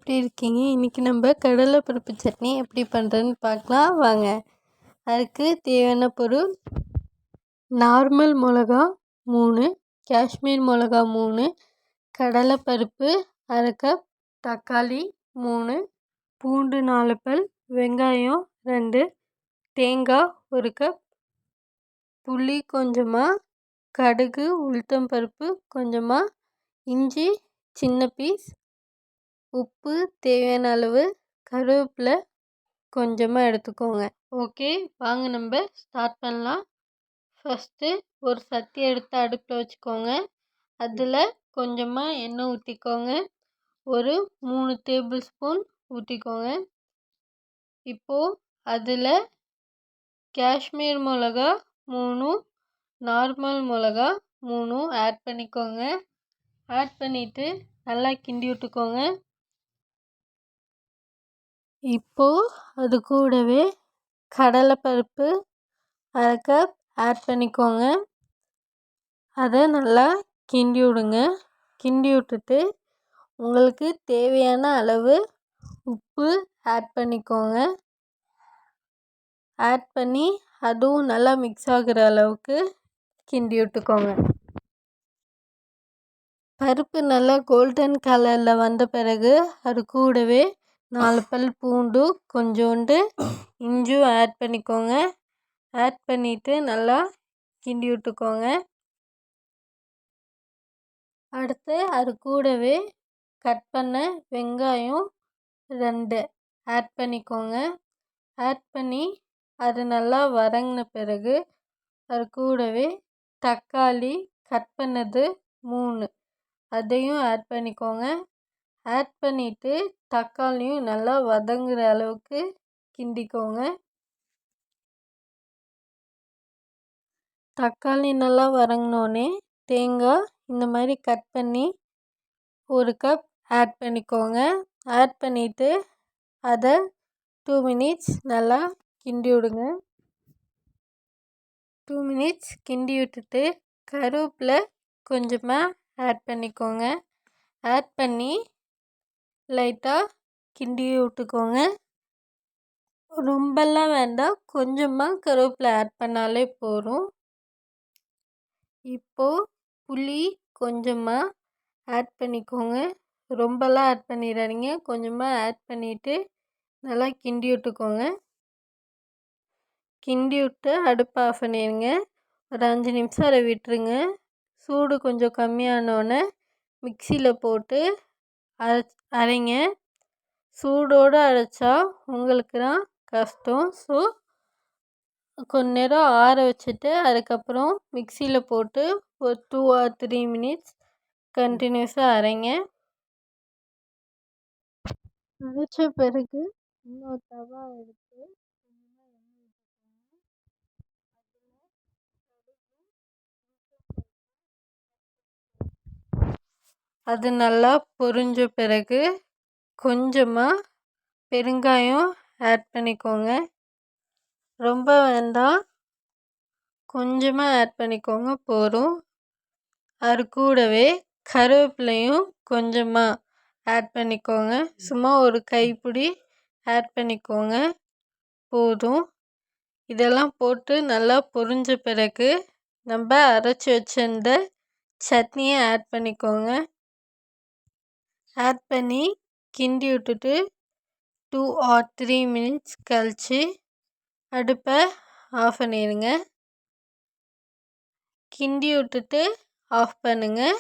எப்படி இருக்கீங்க? இன்றைக்கி நம்ம கடலைப்பருப்பு சட்னி எப்படி பண்ணுறதுன்னு பார்க்கலாம் வாங்க. அதுக்கு தேவையான பொருள் நார்மல் மிளகா 3, காஷ்மீர் மிளகா 3, கடலைப்பருப்பு 1/2 கப், தக்காளி 3, பூண்டு 4 பல், வெங்காயம் 2, தேங்காய் 1 கப், புளி கொஞ்சமாக, கடுகு உளுத்தம்பருப்பு கொஞ்சமாக, இஞ்சி சின்ன பீஸ், உப்பு தேவையான அளவு, கருவேப்பிலை கொஞ்சமாக எடுத்துக்கோங்க. ஓகே, வாங்க நம்ம ஸ்டார்ட் பண்ணலாம். ஃபஸ்ட்டு ஒரு சட்டி எடுத்து அடுப்பில் வச்சுக்கோங்க. அதில் கொஞ்சமாக எண்ணெய் ஊற்றிக்கோங்க. ஒரு 3 டேபிள் ஸ்பூன் ஊற்றிக்கோங்க. இப்போது அதில் காஷ்மீர் மிளகா 3, நார்மல் மிளகா 3 ஆட் பண்ணிக்கோங்க. ஆட் பண்ணிவிட்டு நல்லா கிண்டி விட்டுக்கோங்க. இப்போது அது கூடவே கடலைப்பருப்பு 1/2 கப் ஆட் பண்ணிக்கோங்க. அதை நல்லா கிண்டி விடுங்க. கிண்டி விட்டுட்டு உங்களுக்கு தேவையான அளவு உப்பு ஆட் பண்ணிக்கோங்க. ஆட் பண்ணி அதுவும் நல்லா மிக்ஸ் ஆகிற அளவுக்கு கிண்டி விட்டுக்கோங்க. பருப்பு நல்லா கோல்டன் கலரில் வந்த பிறகு அது கூடவே 4 பல் பூண்டு கொஞ்சோண்டு இஞ்சும் ஆட் பண்ணிக்கோங்க. ஆட் பண்ணிவிட்டு நல்லா கிண்டி விட்டுக்கோங்க. அடுத்து அது கூடவே கட் பண்ண வெங்காயம் 2 ஆட் பண்ணிக்கோங்க. ஆட் பண்ணி அது நல்லா வதங்கின பிறகு அது கூடவே தக்காளி கட் பண்ணது 3 அதையும் ஆட் பண்ணிக்கோங்க. ஆட் பண்ணிவிட்டு தக்காளியும் நல்லா வதங்குற அளவுக்கு கிண்டிக்கோங்க. தக்காளி நல்லா வதங்கினோடனே தேங்காய் இந்த மாதிரி கட் பண்ணி 1 கப் ஆட் பண்ணிக்கோங்க. ஆட் பண்ணிவிட்டு அதை 2 மினிட்ஸ் நல்லா கிண்டி விடுங்க. 2 மினிட்ஸ் கிண்டி விட்டுட்டு கருவேப்பிலை கொஞ்சமாக ஆட் பண்ணிக்கோங்க. ஆட் பண்ணி லைட்டாக கிண்டி விட்டுக்கோங்க. ரொம்பலாம் வேண்டாம், கொஞ்சமாக கருவேப்பிலை ஆட் பண்ணாலே போதும். இப்போது புளி கொஞ்சமாக ஆட் பண்ணிக்கோங்க. ரொம்பலாம் ஆட் பண்ணிடாதீங்க, கொஞ்சமாக ஆட் பண்ணிவிட்டு நல்லா கிண்டி விட்டுக்கோங்க. கிண்டி விட்டு அடுப்பை ஆஃப் பண்ணிடுங்க. ஒரு 5 நிமிஷம் அதை விட்டுருங்க. சூடு கொஞ்சம் கம்மியானோடனே மிக்சியில் போட்டு அரைங்க. சூடோடு அரைச்சா உங்களுக்கு தான் கஷ்டம். ஸோ கொஞ்ச நேரம் ஆற வச்சுட்டு அதுக்கப்புறம் மிக்சியில் போட்டு ஒரு 2 or 3 மினிட்ஸ் கண்டினியூஸாக அரைங்க. அரைச்ச பிறகு இன்னொரு தவா எடுத்து அது நல்லா பொரிஞ்ச பிறகு கொஞ்சமாக பெருங்காயம் ஆட் பண்ணிக்கோங்க. ரொம்ப வேண்டாம், கொஞ்சமாக ஆட் பண்ணிக்கோங்க போதும். அது கூடவே கருவேப்பிலையும் கொஞ்சமாக ஆட் பண்ணிக்கோங்க. சும்மா ஒரு கைப்பிடி ஆட் பண்ணிக்கோங்க போதும். இதெல்லாம் போட்டு நல்லா பொரிஞ்ச பிறகு நம்ம அரைச்சி வச்சிருந்த சட்னியை ஆட் பண்ணிக்கோங்க. ஆட் பண்ணி கிண்டி விட்டுட்டு 2 or 3 மினிட்ஸ் கழித்து அடுப்பை ஆஃப் பண்ணிடுங்க. கிண்டி விட்டுட்டு ஆஃப் பண்ணுங்கள்.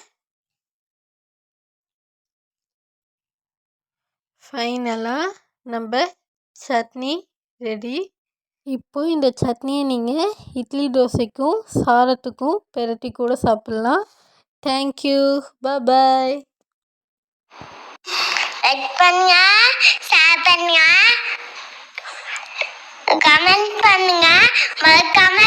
ஃபைனலாக நம்ம சட்னி ரெடி. இப்போ இந்த சட்னியை நீங்கள் இட்லி தோசைக்கும் சாதத்துக்கும் பெரட்டி கூட சாப்பிட்லாம். தேங்க்யூ, பாய். லைக் பண்ணுங்க, ஷேர் பண்ணுங்க, கமெண்ட் பண்ணுங்க, மறக்காம